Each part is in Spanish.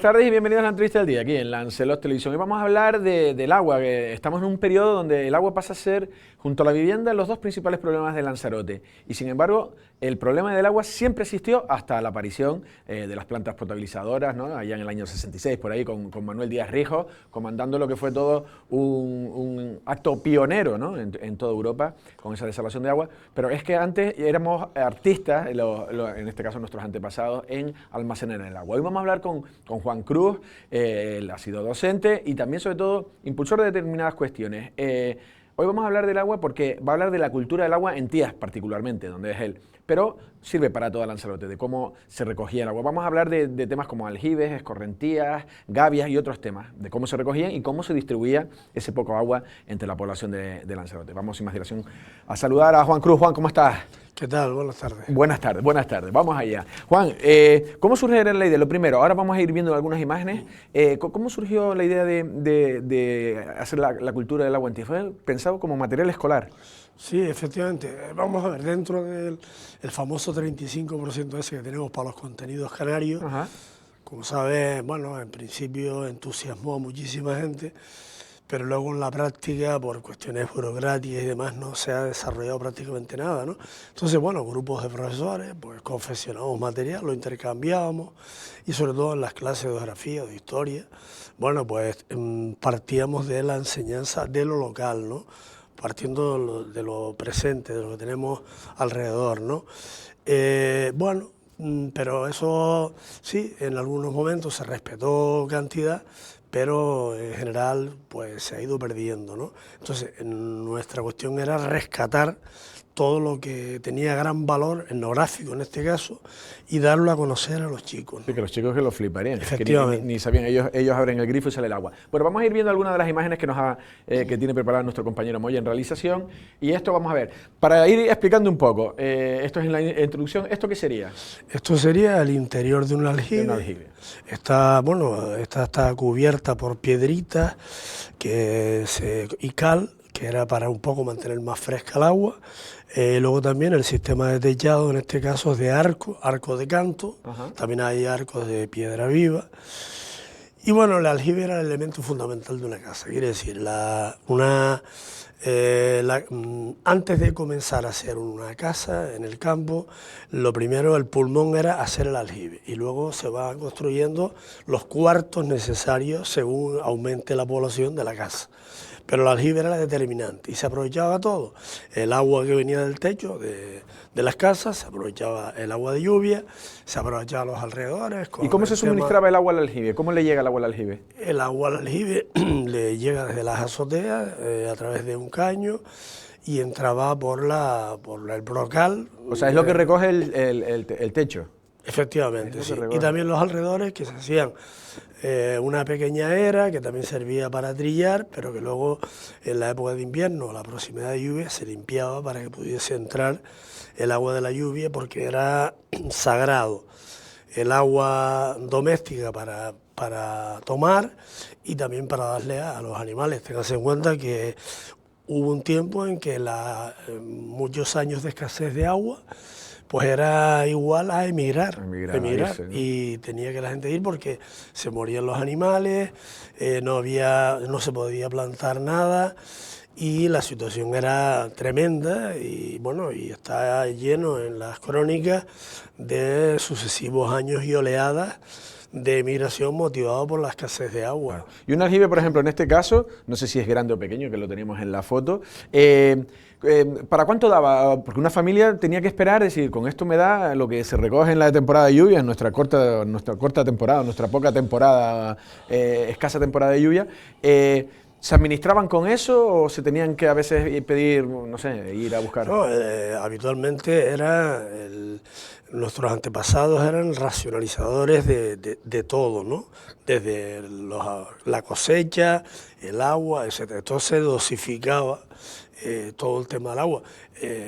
tardes y bienvenidos a la entrevista del día aquí en Lancelot Televisión. Hoy vamos a hablar del agua, que estamos en un periodo donde el agua pasa a ser, junto a la vivienda, los dos principales problemas de Lanzarote. Y sin embargo, el problema del agua siempre existió hasta la aparición de las plantas potabilizadoras, ¿no? Allá en el año 66, por ahí, con Manuel Díaz Rijo, comandando lo que fue todo un acto pionero, ¿no? en toda Europa, con esa desalación de agua. Pero es que antes éramos artistas, en este caso nuestros antepasados, en almacenar el agua. Hoy vamos a hablar con Juan Cruz, él ha sido docente y también, sobre todo, impulsor de determinadas cuestiones. Hoy vamos a hablar del agua porque va a hablar de la cultura del agua en Tías, particularmente, donde es él. Pero sirve para toda Lanzarote, de cómo se recogía el agua. Vamos a hablar de temas como aljibes, escorrentías, gavias y otros temas, de cómo se recogían y cómo se distribuía ese poco agua entre la población de Lanzarote. Vamos sin más dilación a saludar a Juan Cruz. Juan, ¿cómo estás? ¿Qué tal? Buenas tardes. Buenas tardes, buenas tardes. Vamos allá. Juan, ¿cómo surge la idea? Lo primero, ahora vamos a ir viendo algunas imágenes. ¿Cómo surgió la idea de hacer la cultura del agua en Tías? ¿Fue pensado como material escolar? Sí, efectivamente. Vamos a ver, dentro del famoso 35% ese que tenemos para los contenidos canarios, Ajá. como sabes, bueno, en principio entusiasmó a muchísima gente, pero luego en la práctica, por cuestiones burocráticas y demás, no se ha desarrollado prácticamente nada, ¿no? Entonces, bueno, grupos de profesores, pues confeccionamos material, lo intercambiábamos, y sobre todo en las clases de geografía o de historia, bueno, pues partíamos de la enseñanza de lo local, ¿no? Partiendo de lo presente, de lo que tenemos alrededor, ¿no? Bueno, pero eso sí, en algunos momentos se respetó cantidad, pero en general pues se ha ido perdiendo, ¿no? Entonces, nuestra cuestión era rescatar todo lo que tenía gran valor etnográfico en este caso y darlo a conocer a los chicos, ¿no? Sí, que los chicos que lo fliparían, Efectivamente. que ni sabían, ellos abren el grifo y sale el agua. Bueno, vamos a ir viendo algunas de las imágenes que tiene preparada nuestro compañero Moya en realización, y esto vamos a ver. Para ir explicando un poco, esto es en la introducción, ¿esto qué sería? Esto sería el interior de un aljibe. De un aljibe. Esta está cubierta por piedritas y cal, que era para un poco mantener más fresca el agua. Luego también el sistema de techado, en este caso es de arco de canto. Ajá. También hay arcos de piedra viva. Y bueno, el aljibe era el elemento fundamental de una casa. Quiere decir, antes de comenzar a hacer una casa en el campo, lo primero, el pulmón era hacer el aljibe, y luego se van construyendo los cuartos necesarios según aumente la población de la casa. Pero el aljibe era la determinante y se aprovechaba todo. El agua que venía del techo de las casas, se aprovechaba el agua de lluvia, se aprovechaba los alrededores. ¿Y cómo se suministraba el agua al aljibe? ¿Cómo le llega el agua al aljibe? El agua al aljibe le llega desde las azoteas a través de un caño y entraba por el brocal. O sea, es lo que recoge el techo. Efectivamente, sí. Y también los alrededores, que se hacían una pequeña era que también servía para trillar, pero que luego en la época de invierno, a la proximidad de lluvia, se limpiaba para que pudiese entrar el agua de la lluvia, porque era sagrado el agua doméstica para tomar y también para darle a los animales. Téngase en cuenta que hubo un tiempo en que muchos años de escasez de agua, pues era igual a emigrar, y tenía que la gente ir porque se morían los animales, no se podía plantar nada y la situación era tremenda, y bueno, y está lleno en las crónicas de sucesivos años y oleadas de emigración motivado por la escasez de agua. Claro. Y un aljibe, por ejemplo, en este caso, no sé si es grande o pequeño, que lo tenemos en la foto, ¿para cuánto daba? Porque una familia tenía que esperar, es decir, con esto me da lo que se recoge en la temporada de lluvia, en nuestra corta temporada, nuestra poca temporada, escasa temporada de lluvia. ¿Se administraban con eso o se tenían que a veces pedir, no sé, ir a buscar? No, habitualmente nuestros antepasados eran racionalizadores de todo, ¿no? Desde la cosecha, el agua, etc. Entonces se dosificaba todo el tema del agua.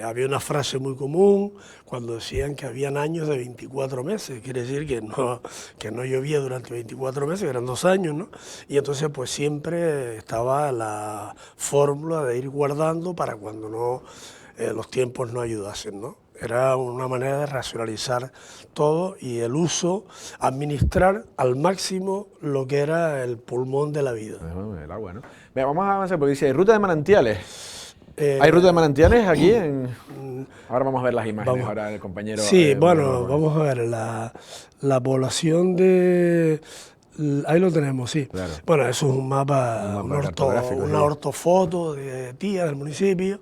Había una frase muy común cuando decían que habían años de 24 meses, quiere decir que no llovía durante 24 meses, eran 2 años, ¿no? Y entonces pues siempre estaba la fórmula de ir guardando para cuando no los tiempos no ayudasen, ¿no? Era una manera de racionalizar todo y el uso, administrar al máximo lo que era el pulmón de la vida. El agua, ¿no? Mira, vamos a avanzar porque dice ruta de manantiales. ¿Hay ruta de manantiales aquí? Ahora vamos a ver las imágenes, ahora el compañero... Sí, bueno, vamos a ver la población de... Ahí lo tenemos, sí. Claro. Bueno, eso es un mapa, una ortofoto de Tía, del municipio.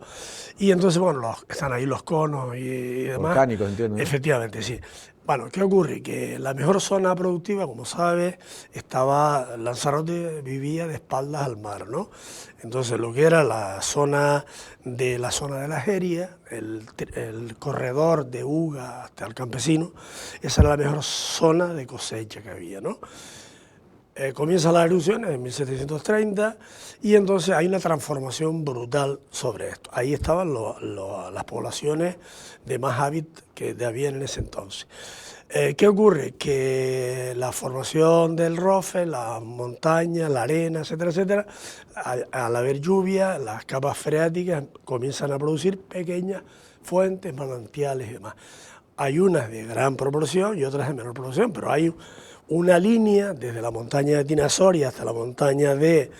Y entonces, bueno, están ahí los conos y demás. Volcánicos, entiendo, ¿no? Efectivamente, sí. Bueno, ¿qué ocurre? Que la mejor zona productiva, como sabes, Lanzarote vivía de espaldas al mar, ¿no? Entonces, lo que era la zona de la Jeria, el corredor de Uga hasta el Campesino, esa era la mejor zona de cosecha que había, ¿no? Comienzan las erupciones en 1730 y entonces hay una transformación brutal sobre esto. Ahí estaban las poblaciones de más hábitat que había en ese entonces. ¿Qué ocurre? Que la formación del rofe, las montañas, la arena, etcétera, etcétera, al haber lluvia, las capas freáticas comienzan a producir pequeñas fuentes, manantiales y demás. Hay unas de gran proporción y otras de menor proporción, pero hay una línea desde la montaña de Tinasoria hasta la montaña de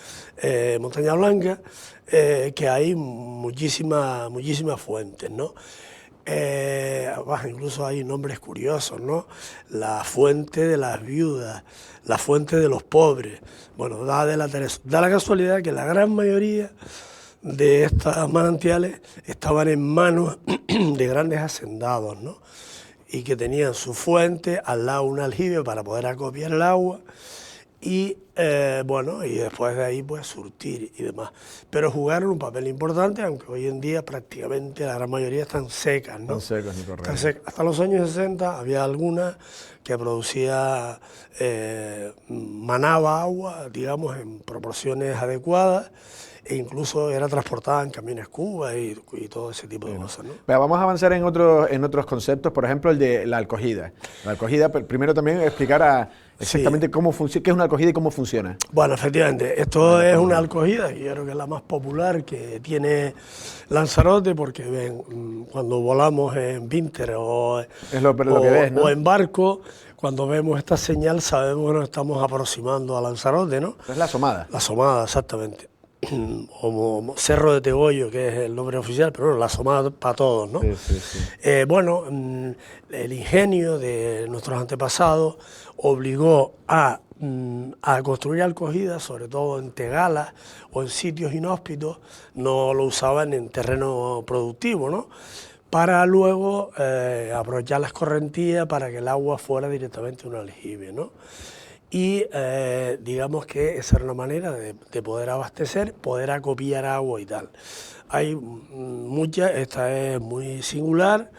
Montaña Blanca, que hay muchísimas fuentes, ¿no? Incluso hay nombres curiosos, ¿no? La fuente de las viudas, la fuente de los pobres. Bueno, da la casualidad que la gran mayoría de estas manantiales estaban en manos de grandes hacendados, ¿no? Y que tenían su fuente al lado un aljibe para poder acopiar el agua y y después de ahí pues surtir y demás. Pero jugaron un papel importante, aunque hoy en día prácticamente la gran mayoría están secas, ¿no? Están secas, ni correcto. Hasta los años 60 había alguna que producía, manaba agua, digamos, en proporciones adecuadas, e incluso era transportada en camiones Cuba y todo ese tipo de cosas, ¿no? Pero vamos a avanzar en otros conceptos, por ejemplo el de la alcogida. La alcogida, primero también explicar exactamente cómo funciona, qué es una alcogida y cómo funciona. Bueno, efectivamente, esto es una alcogida, y yo creo que es la más popular que tiene Lanzarote, porque ven, cuando volamos en Pinter o en barco, cuando vemos esta señal sabemos que nos estamos aproximando a Lanzarote, ¿no? Es la asomada. La asomada, exactamente. O Cerro de Tegollo, que es el nombre oficial, pero bueno, la asomada para todos, ¿no? Sí. El ingenio de nuestros antepasados obligó a construir alcogidas, sobre todo en tegalas o en sitios inhóspitos, no lo usaban en terreno productivo, ¿no? Para luego aprovechar las correntías para que el agua fuera directamente un aljibe, ¿no? Y digamos que esa era una manera de poder abastecer, poder acopiar agua y tal. Hay muchas, esta es muy singular,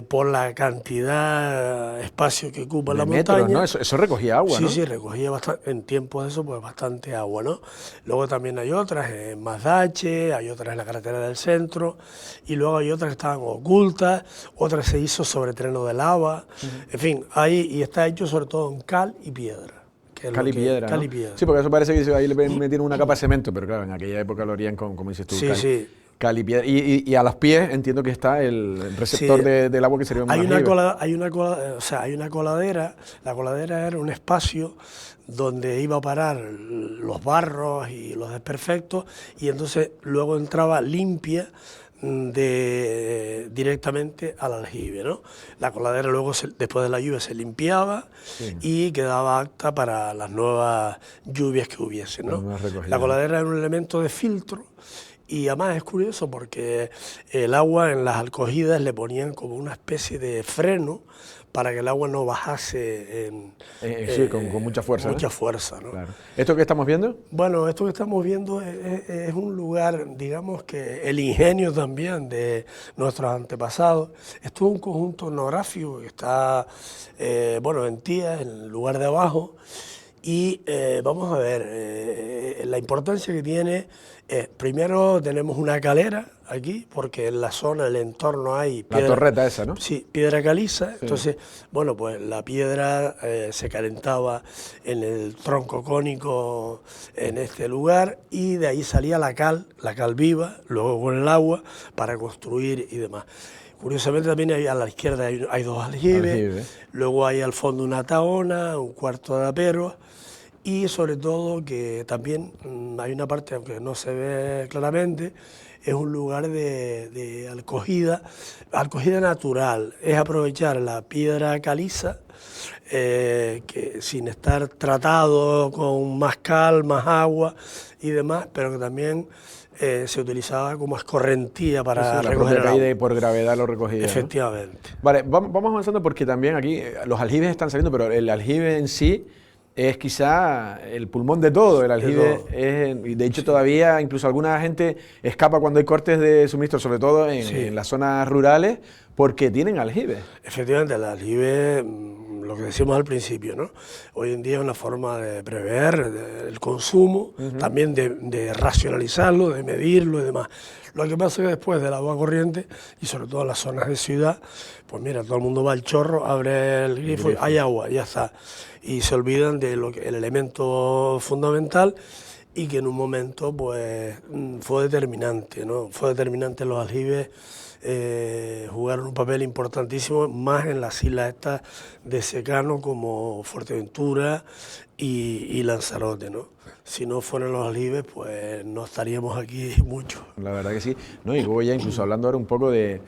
por la cantidad de espacio que ocupa la montaña. ¿No? Eso recogía agua, ¿no? Sí, recogía bastante, en tiempos de eso, pues bastante agua, ¿no? Luego también hay otras en Mazdache, hay otras en la carretera del centro, y luego hay otras que estaban ocultas, otras se hizo sobre terreno de lava, en fin, y está hecho sobre todo en cal y piedra. Cal y piedra, ¿no? Sí, porque eso parece que ahí le metieron una capa de cemento, pero claro, en aquella época lo harían con, como dices tú, cal y piedra. Y a los pies entiendo que está el receptor del agua que sería un hay una coladera. La coladera era un espacio donde iba a parar los barros y los desperfectos, y entonces luego entraba limpia directamente al aljibe, ¿no? La coladera luego, después de la lluvia, se limpiaba y quedaba apta para las nuevas lluvias que hubiesen, ¿no? La coladera era un elemento de filtro. Y además es curioso porque el agua en las alcogidas le ponían como una especie de freno para que el agua no bajase con mucha fuerza. Mucha fuerza, ¿no? Claro. ¿Esto que estamos viendo? Bueno, esto que estamos viendo es un lugar, digamos que el ingenio también de nuestros antepasados. Esto es un conjunto etnográfico que está, en Tía, en el lugar de abajo. Y vamos a ver, la importancia que tiene, primero tenemos una calera aquí, porque en la zona, en el entorno hay piedra. La torreta esa, ¿no? Sí, piedra caliza. Sí. Entonces, bueno, pues la piedra se calentaba en el tronco cónico en este lugar y de ahí salía la cal viva, luego con el agua para construir y demás. Curiosamente también a la izquierda hay dos aljibes, luego hay al fondo una tahona, un cuarto de aperos, y sobre todo que también hay una parte, aunque no se ve claramente, es un lugar de acogida natural, es aprovechar la piedra caliza, que sin estar tratado con más cal, más agua y demás, pero que también se utilizaba como escorrentía para recoger el agua. Y por gravedad lo recogía. Efectivamente. ¿No? Vale, vamos avanzando porque también aquí los aljibes están saliendo, pero el aljibe en sí es quizá el pulmón de todo. El aljibe es, de hecho todavía incluso alguna gente escapa cuando hay cortes de suministro, sobre todo en las zonas rurales, porque tienen aljibe. Efectivamente, el aljibe, lo que decíamos al principio, ¿no? Hoy en día es una forma de prever el consumo, también de racionalizarlo, de medirlo y demás. Lo que pasa es que después del agua corriente, y sobre todo en las zonas de ciudad, pues mira, todo el mundo va al chorro, abre el grifo, y hay agua, ya está. Y se olvidan de el elemento fundamental y que en un momento pues fue determinante, ¿no? Fue determinante los aljibes. Jugaron un papel importantísimo, más en las islas estas de secano como Fuerteventura y Lanzarote, ¿no? Si no fueran los aljibes, pues no estaríamos aquí mucho. La verdad que sí. No, y luego ya incluso hablando ahora un poco de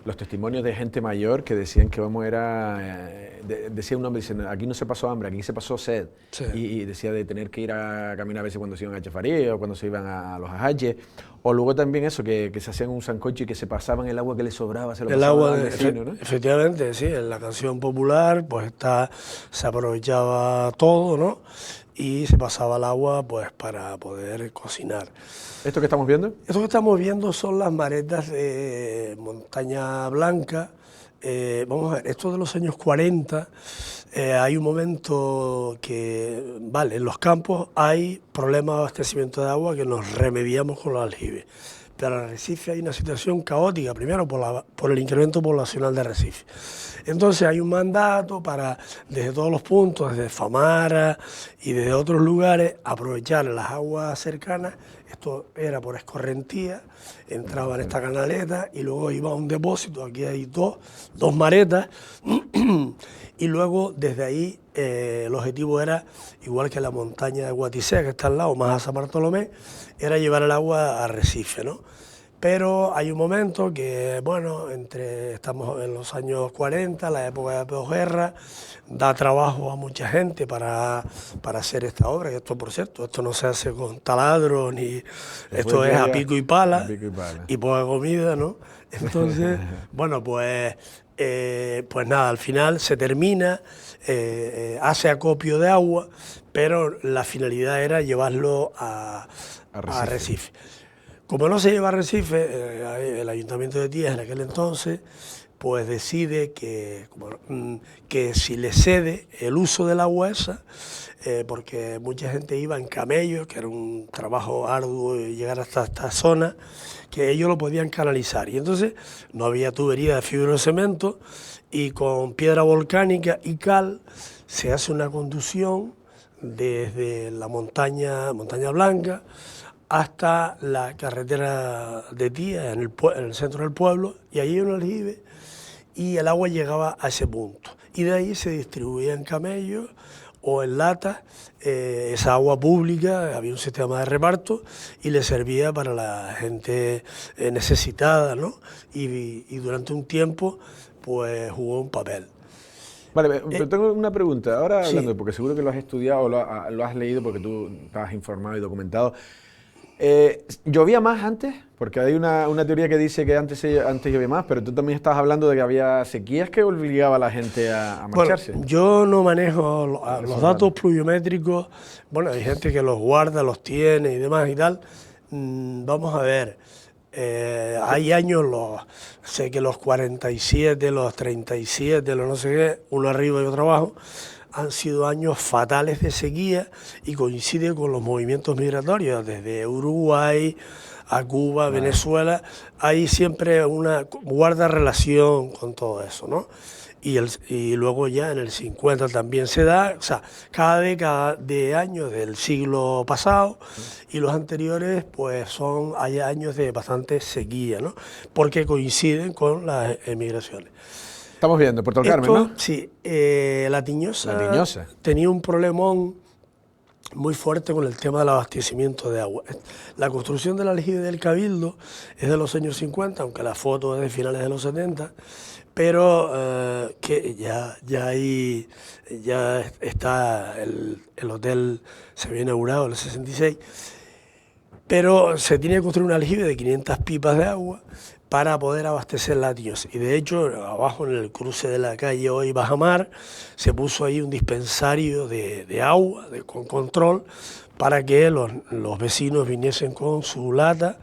los testimonios de gente mayor que decían que decía un hombre diciendo, aquí no se pasó hambre, aquí se pasó sed. Sí. Y decía de tener que ir a caminar a veces cuando se iban a Chafarí o cuando se iban a los ajaches. O luego también eso, que se hacían un sancocho y que se pasaban el agua que les sobraba, se lo pasaban al vecino, ¿no? Efectivamente, sí, en la canción popular pues se aprovechaba todo, ¿no? Y se pasaba el agua pues para poder cocinar. ¿Esto que estamos viendo? Esto que estamos viendo son las maretas de Montaña Blanca. Vamos a ver, esto de los años 40, hay un momento que, vale, en los campos hay problemas de abastecimiento de agua que nos remediamos con los aljibes. Pero en Arrecife hay una situación caótica, primero por el incremento poblacional de Arrecife. Entonces hay un mandato para, desde todos los puntos, desde Famara y desde otros lugares, aprovechar las aguas cercanas. Esto era por escorrentía, entraba en esta canaleta y luego iba a un depósito, aquí hay dos maretas, y luego desde ahí el objetivo era, igual que la montaña de Guaticea, que está al lado, más a San Bartolomé, era llevar el agua a Arrecife, ¿no? Pero hay un momento que, bueno, estamos en los años 40, la época de posguerra, da trabajo a mucha gente para hacer esta obra, y esto, por cierto, esto no se hace con taladro, ni esto es a pico y pala, y poca comida, ¿no? Entonces, bueno, pues nada, al final se termina, hace acopio de agua, pero la finalidad era llevarlo a Arrecife. Como no se lleva a Arrecife, el Ayuntamiento de Tías en aquel entonces, pues decide que si le cede el uso del agua esa, porque mucha gente iba en camellos, que era un trabajo arduo llegar hasta esta zona, que ellos lo podían canalizar. Y entonces no había tubería de fibrocemento y con piedra volcánica y cal se hace una conducción desde la montaña Blanca hasta la carretera de Tía, en el centro del pueblo, y allí hay un aljibe, y el agua llegaba a ese punto. Y de ahí se distribuía en camellos o en latas, esa agua pública, había un sistema de reparto, y le servía para la gente necesitada, ¿no? Y durante un tiempo, pues jugó un papel. Vale, pero tengo una pregunta, ahora hablando, porque seguro que lo has estudiado o lo has leído porque tú estabas informado y documentado. ¿Llovía más antes? Porque hay una teoría que dice que antes llovía más, pero tú también estabas hablando de que había sequías que obligaba a la gente a marcharse. Bueno, yo no manejo los datos pluviométricos, bueno, hay gente que los guarda, los tiene y demás y tal. Vamos a ver, hay años, sé que los 47, los 37, los no sé qué, uno arriba y otro abajo, han sido años fatales de sequía y coincide con los movimientos migratorios desde Uruguay a Cuba, Venezuela. Hay siempre una guarda relación con todo eso, ¿no? Y luego ya en el 50 también se da, o sea, cada década de años del siglo pasado y los anteriores pues hay años de bastante sequía, ¿no? Porque coinciden con las emigraciones. Estamos viendo Puerto del Carmen, ¿no? Sí, la Tiñosa tenía un problemón muy fuerte con el tema del abastecimiento de agua. La construcción del aljibe del Cabildo es de los años 50, aunque la foto es de finales de los 70, pero que ya está el hotel, se había inaugurado en el 66, pero se tiene que construir un aljibe de 500 pipas de agua para poder abastecer la Tiñosa. Y de hecho, abajo en el cruce de la calle hoy Bajamar, se puso ahí un dispensario de agua con control para que los vecinos viniesen con su lata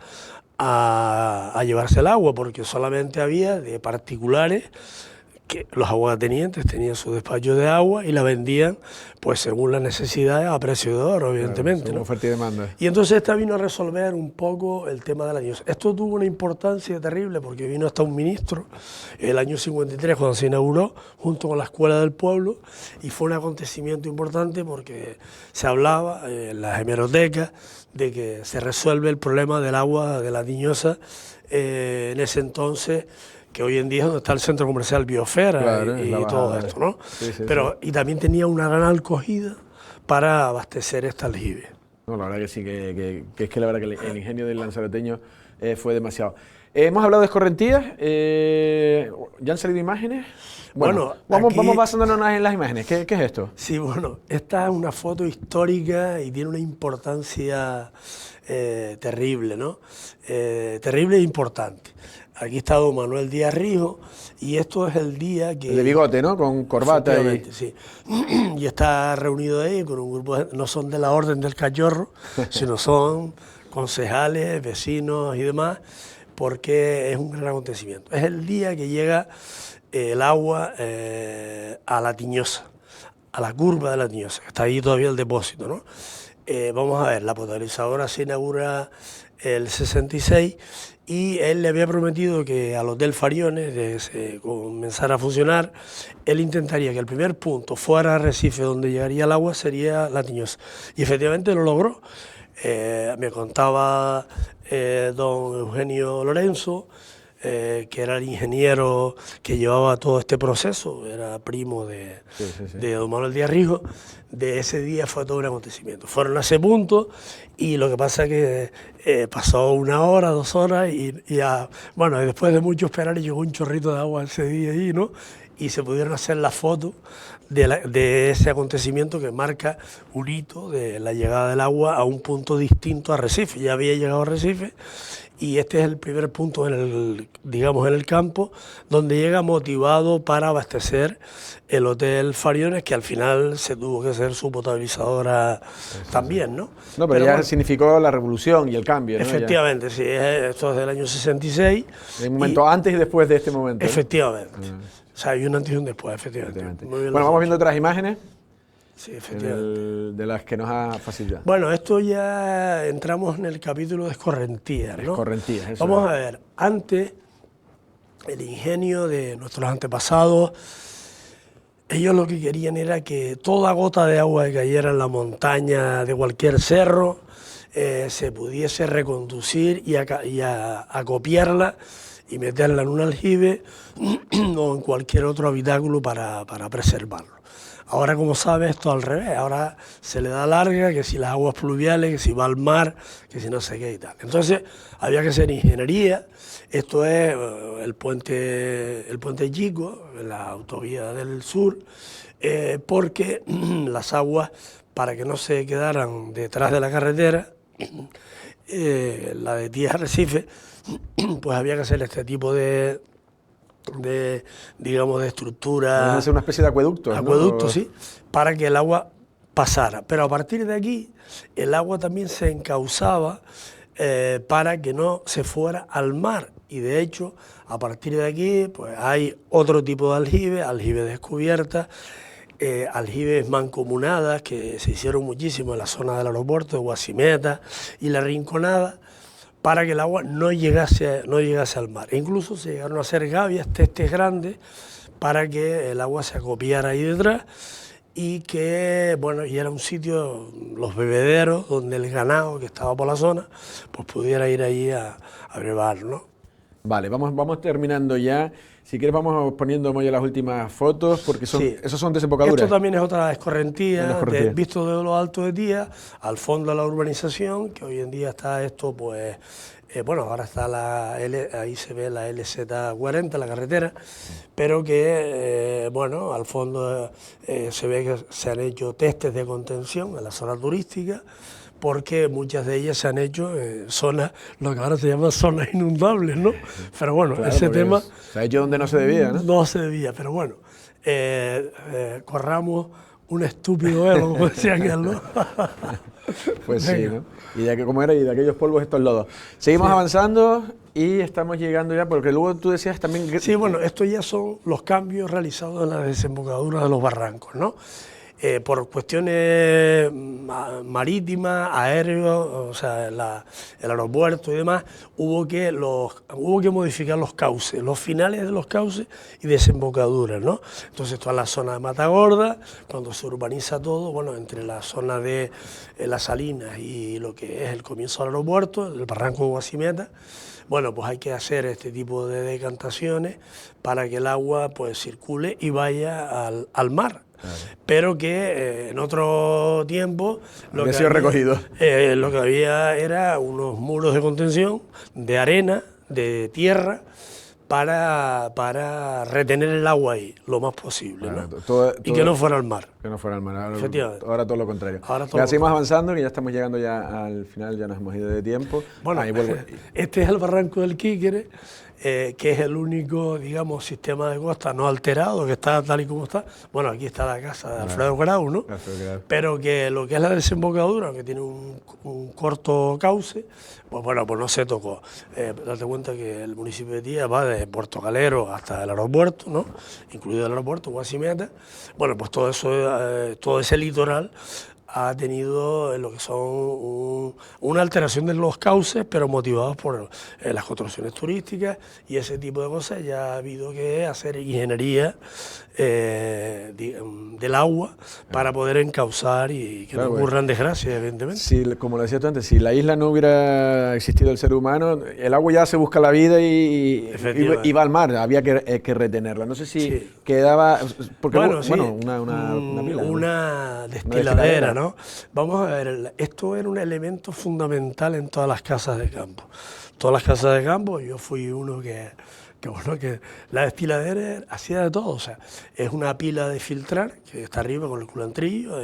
a llevarse el agua, porque solamente había de particulares que los aguatenientes tenían su despacho de agua y la vendían pues según las necesidades a precio de oro, evidentemente. Claro, según oferta y demanda. Y entonces esta vino a resolver un poco el tema de la Tiñosa. Esto tuvo una importancia terrible porque vino hasta un ministro el año 53 cuando se inauguró junto con la Escuela del Pueblo y fue un acontecimiento importante porque se hablaba en las hemerotecas de que se resuelve el problema del agua de la Tiñosa en ese entonces, que hoy en día es donde está el centro comercial Biosfera, claro, y todo esto, ¿no? Sí, pero, y también tenía una gran acogida para abastecer este aljibe. No, la verdad que sí, que es que la verdad que el ingenio del lanzaroteño fue demasiado. Hemos hablado de escorrentías, ¿ya han salido imágenes? Bueno, vamos basándonos en las imágenes. ¿Qué es esto? Sí, bueno, esta es una foto histórica y tiene una importancia terrible, ¿no? Terrible e importante. Aquí está don Manuel Díaz Rijo y esto es el día que... El de bigote, ¿no? Con corbata y... Sí. Y está reunido ahí con un grupo, no son de la Orden del Cachorro, sino son concejales, vecinos y demás, porque es un gran acontecimiento. Es el día que llega el agua a la Tiñosa, a la curva de la Tiñosa, que está ahí todavía el depósito, ¿no? Vamos a ver, la potabilizadora se inaugura el 66 y él le había prometido que al Hotel Fariones se comenzara a funcionar, él intentaría que el primer punto fuera Arrecife, donde llegaría el agua, sería la Tiñosa. Y efectivamente lo logró. Me contaba don Eugenio Lorenzo, que era el ingeniero que llevaba todo este proceso, era primo de don Manuel Díaz Rijo. De ese día fue todo un acontecimiento. Fueron a ese punto y lo que pasa es que pasó 1 hora, 2 horas y bueno, y después de mucho esperar llegó un chorrito de agua ese día ahí, ¿no? Y se pudieron hacer las fotos de ese acontecimiento que marca un hito de la llegada del agua a un punto distinto a Arrecife. Ya había llegado a Arrecife y este es el primer punto en el campo donde llega motivado para abastecer el Hotel Fariones, que al final se tuvo que hacer su potabilizadora también, ¿no? No, pero ya bueno, significó la revolución y el cambio, ¿no? Efectivamente, sí, esto es del año 66. Hay un momento antes y después de este momento, ¿no? Efectivamente. O sea, hay un antes y un después, efectivamente. Muy bien, bueno, vamos viendo otras imágenes. Sí, efectivamente. De las que nos ha facilitado. Bueno, esto ya entramos en el capítulo de escorrentías, ¿no? Escorrentías, eso. Vamos a ver, antes el ingenio de nuestros antepasados, ellos lo que querían era que toda gota de agua que cayera en la montaña de cualquier cerro se pudiese reconducir y acopiarla y meterla en un aljibe o en cualquier otro habitáculo para preservarlo. Ahora, como sabes, esto al revés, ahora se le da larga, que si las aguas pluviales, que si va al mar, que si no sé qué y tal. Entonces, había que hacer ingeniería, esto es el puente Chico, la autovía del sur, porque las aguas, para que no se quedaran detrás de la carretera, la de Tías Arrecife, pues había que hacer este tipo de estructura. Es una especie de acueducto. Acueducto, ¿no? Sí, para que el agua pasara. Pero a partir de aquí, el agua también se encauzaba para que no se fuera al mar. Y de hecho, a partir de aquí, pues hay otro tipo de aljibe descubierta, aljibes mancomunadas que se hicieron muchísimo en la zona del aeropuerto de Guasimeta y La Rinconada, para que el agua no llegase al mar. E incluso se llegaron a hacer gavias, testes grandes, para que el agua se acopiara ahí detrás y que, bueno, y era un sitio, los bebederos, donde el ganado que estaba por la zona, pues pudiera ir allí a brevar, ¿no? Vale, vamos terminando ya. Si quieres vamos poniendo ya las últimas fotos, porque esos son desembocaduras. Esto también es otra escorrentía, visto de lo alto de Tía, al fondo de la urbanización, que hoy en día está esto, pues, bueno, ahora está ahí se ve la LZ40, la carretera, pero que, bueno, al fondo se ve que se han hecho testes de contención en la zona turística, porque muchas de ellas se han hecho en zonas, lo que ahora se llama zonas inundables, ¿no? Pero bueno, claro, ese tema... Se ha hecho donde no se debía, ¿no? No se debía, pero bueno, corramos un estúpido velo, como decían él, ¿no? Pues venga. Sí, ¿no? Y de que como era, y de aquellos polvos estos lodos. Seguimos avanzando y estamos llegando ya, porque luego tú decías también que... Sí, bueno, estos ya son los cambios realizados en la desembocadura de los barrancos, ¿no? Por cuestiones marítimas, aéreos, o sea, el aeropuerto y demás, hubo que modificar los cauces, los finales de los cauces y desembocaduras, ¿no? Entonces, toda la zona de Matagorda, cuando se urbaniza todo, bueno, entre la zona de Las Salinas y lo que es el comienzo del aeropuerto, el barranco de Guasimeta, bueno, pues hay que hacer este tipo de decantaciones para que el agua pues circule y vaya al mar. Claro. Pero que en otro tiempo lo que había era unos muros de contención de arena, de tierra, para retener el agua ahí lo más posible, bueno, ¿no? Y que no fuera al mar. Que no fuera al mar. Efectivamente. Ahora todo lo contrario. Ya seguimos avanzando, que ya estamos llegando ya al final, ya nos hemos ido de tiempo. Bueno, este es el barranco del Quíquere, que es el único, digamos, sistema de costa no alterado, que está tal y como está. Bueno, aquí está la casa de Alfredo Grau, ¿no? Pero que lo que es la desembocadura, que tiene un corto cauce, pues bueno, pues no se tocó. Date cuenta que el municipio de Tía va de Puerto Calero hasta el aeropuerto, ¿no? Incluido el aeropuerto, Guasimeta. Bueno, pues todo eso, todo ese litoral ha tenido lo que son una alteración de los cauces, pero motivados por las construcciones turísticas y ese tipo de cosas. Ya ha habido que hacer ingeniería del agua para poder encauzar y que no ocurran desgracias, evidentemente. Sí, como lo decías tú antes, si la isla no hubiera existido el ser humano, el agua ya se busca la vida y va al mar, había que retenerla. No sé si quedaba... Porque, una pila, ¿no? Una destiladera, ¿no? Vamos a ver, esto era un elemento fundamental en todas las casas de campo. Todas las casas de campo, yo fui uno que la destiladera hacía de todo, o sea, es una pila de filtrar que está arriba con el culantrillo,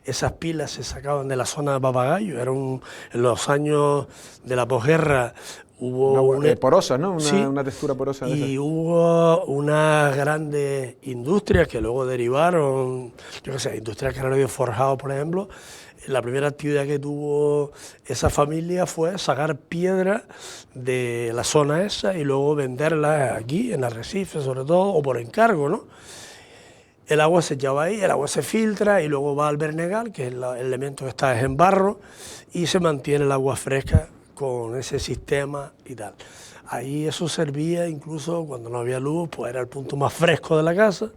esas pilas se sacaban de la zona de Papagayo, en los años de la posguerra hubo porosa, ¿no? Una textura porosa. Y hubo unas grandes industrias que luego derivaron, yo qué sé, Industrias Canario Forjado, por ejemplo. La primera actividad que tuvo esa familia fue sacar piedra de la zona esa y luego venderla aquí, en Arrecife sobre todo, o por encargo, ¿no? El agua se echaba ahí, el agua se filtra y luego va al Bernegal, que es el elemento que está en barro, y se mantiene el agua fresca con ese sistema y tal. Ahí eso servía incluso cuando no había luz, pues era el punto más fresco de la casa,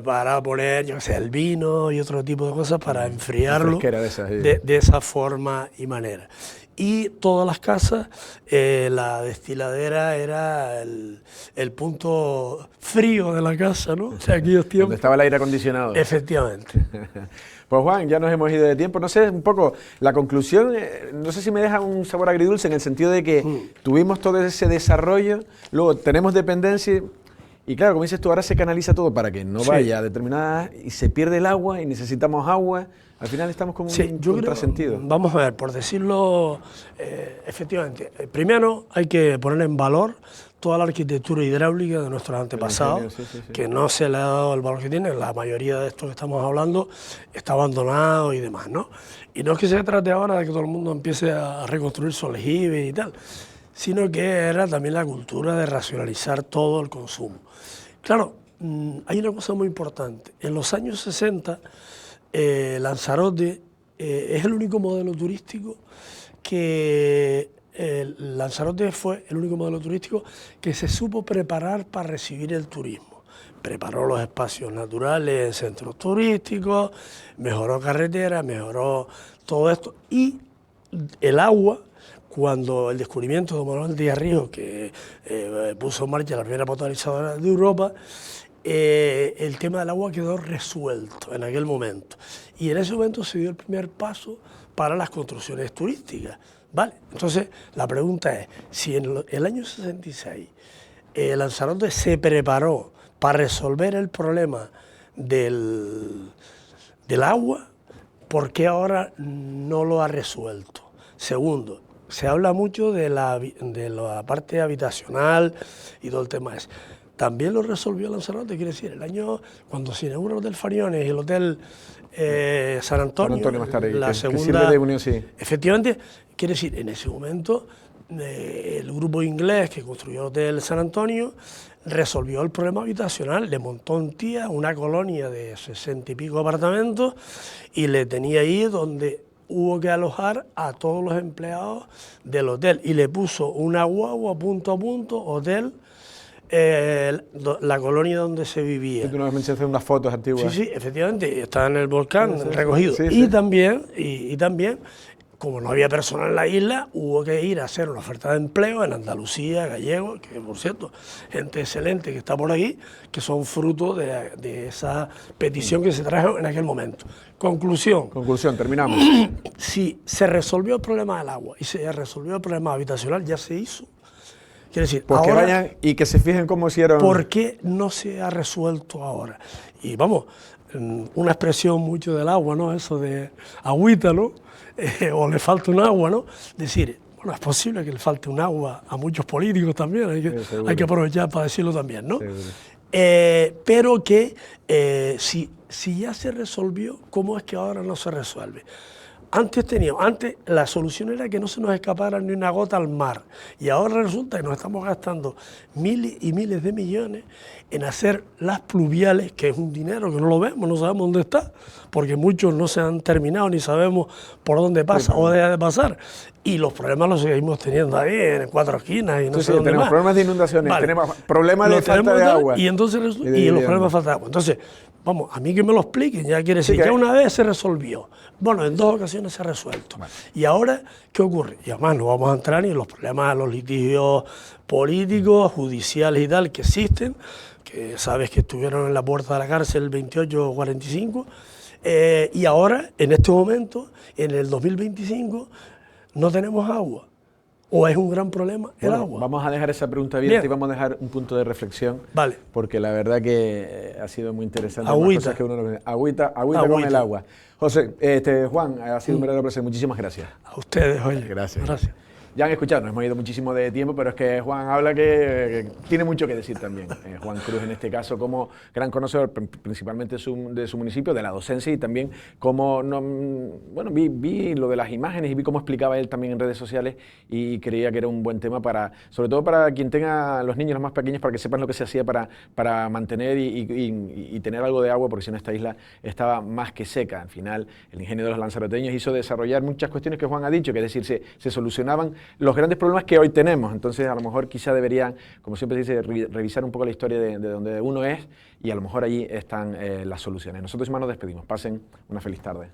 para poner, yo qué sé, el vino y otro tipo de cosas para enfriarlo de esa forma y manera. Y todas las casas, la destiladera era el punto frío de la casa, ¿no? O sea, aquellos tiempos. Donde estaba el aire acondicionado. Efectivamente. Pues Juan, ya nos hemos ido de tiempo. No sé, un poco la conclusión, no sé si me deja un sabor agridulce en el sentido de que tuvimos todo ese desarrollo, luego tenemos dependencia y claro, como dices tú, ahora se canaliza todo para que no vaya a determinadas y se pierde el agua y necesitamos agua. Al final estamos como un contrasentido. Vamos a ver, por decirlo, efectivamente, primero hay que poner en valor toda la arquitectura hidráulica de nuestros antepasados, que no se le ha dado el valor que tiene. La mayoría de esto que estamos hablando está abandonado y demás, ¿no? Y no es que se trate ahora de que todo el mundo empiece a reconstruir su aljibe y tal, sino que era también la cultura de racionalizar todo el consumo. Claro, hay una cosa muy importante. En los años 60, Lanzarote es el único modelo turístico que... Lanzarote fue el único modelo turístico que se supo preparar para recibir el turismo. Preparó los espacios naturales en centros turísticos, mejoró carreteras, mejoró todo esto. Y el agua, cuando el descubrimiento de Manuel Díaz Ríos, que puso en marcha la primera potabilizadora de Europa, el tema del agua quedó resuelto en aquel momento. Y en ese momento se dio el primer paso para las construcciones turísticas. ¿Vale? Entonces, la pregunta es, si en el año 66 Lanzarote se preparó para resolver el problema del agua, ¿por qué ahora no lo ha resuelto? Segundo, se habla mucho de la parte habitacional y todo el tema ese. También lo resolvió Lanzarote, quiere decir, el año cuando se inauguró el Hotel Fariones y el Hotel San Antonio, más tarde, la segunda, que sirve de unión, sí. Efectivamente, quiere decir, en ese momento el grupo inglés que construyó el Hotel San Antonio resolvió el problema habitacional, le montó un tía una colonia de 60 y pico apartamentos y le tenía ahí donde hubo que alojar a todos los empleados del hotel y le puso una guagua punto a punto, hotel, la colonia donde se vivía. Sí, tú nos mencionaste unas fotos antiguas. Sí, efectivamente, está en el volcán, sí, recogido. Sí, y también, como no había personas en la isla, hubo que ir a hacer una oferta de empleo en Andalucía, Gallego, que por cierto, gente excelente que está por aquí, que son fruto de esa petición que se trajo en aquel momento. Conclusión, terminamos. Si se resolvió el problema del agua y se resolvió el problema habitacional, ya se hizo. Quiere decir, pues ahora, que vayan y que se fijen cómo hicieron. ¿Por qué no se ha resuelto ahora? Y vamos, una expresión mucho del agua, ¿no? Eso de agüita, ¿no? O le falta un agua, ¿no? Decir, bueno, es posible que le falte un agua a muchos políticos también, hay que aprovechar para decirlo también, ¿no? Pero que si ya se resolvió, ¿cómo es que ahora no se resuelve? Antes la solución era que no se nos escapara ni una gota al mar y ahora resulta que nos estamos gastando miles y miles de millones en hacer las pluviales, que es un dinero que no lo vemos, no sabemos dónde está, porque muchos no se han terminado ni sabemos por dónde pasa o deja de pasar y los problemas los seguimos teniendo ahí en cuatro esquinas y no sé dónde tenemos más. Problemas de inundaciones, tenemos problemas de falta de agua. Y entonces los problemas de falta de agua. Entonces, vamos, a mí que me lo expliquen, ya quiere decir, ya una vez se resolvió. Bueno, en 2 ocasiones se ha resuelto. Vale. Y ahora, ¿qué ocurre? Y además no vamos a entrar ni en los problemas, los litigios políticos, judiciales y tal que existen, que sabes que estuvieron en la puerta de la cárcel 28 o 45, y ahora, en este momento, en el 2025, no tenemos agua. ¿O es un gran problema el agua? Vamos a dejar esa pregunta abierta y vamos a dejar un punto de reflexión. Vale. Porque la verdad que ha sido muy interesante. Agüita. Agüita con el agua. José, Juan, ha sido un verdadero placer. Muchísimas gracias. A ustedes, oye. Gracias. Ya han escuchado, nos hemos ido muchísimo de tiempo, pero es que Juan habla que tiene mucho que decir también. Juan Cruz, en este caso, como gran conocedor principalmente de su municipio, de la docencia y también como, vi lo de las imágenes y vi cómo explicaba él también en redes sociales y creía que era un buen tema sobre todo para quien tenga los niños los más pequeños, para que sepan lo que se hacía para mantener y tener algo de agua, porque si no esta isla estaba más que seca. Al final, el ingenio de los lanzaroteños hizo desarrollar muchas cuestiones que Juan ha dicho, que es decir, se solucionaban los grandes problemas que hoy tenemos. Entonces, a lo mejor quizá deberían, como siempre se dice, revisar un poco la historia de donde uno es y a lo mejor allí están las soluciones. Nosotros más nos despedimos. Pasen una feliz tarde.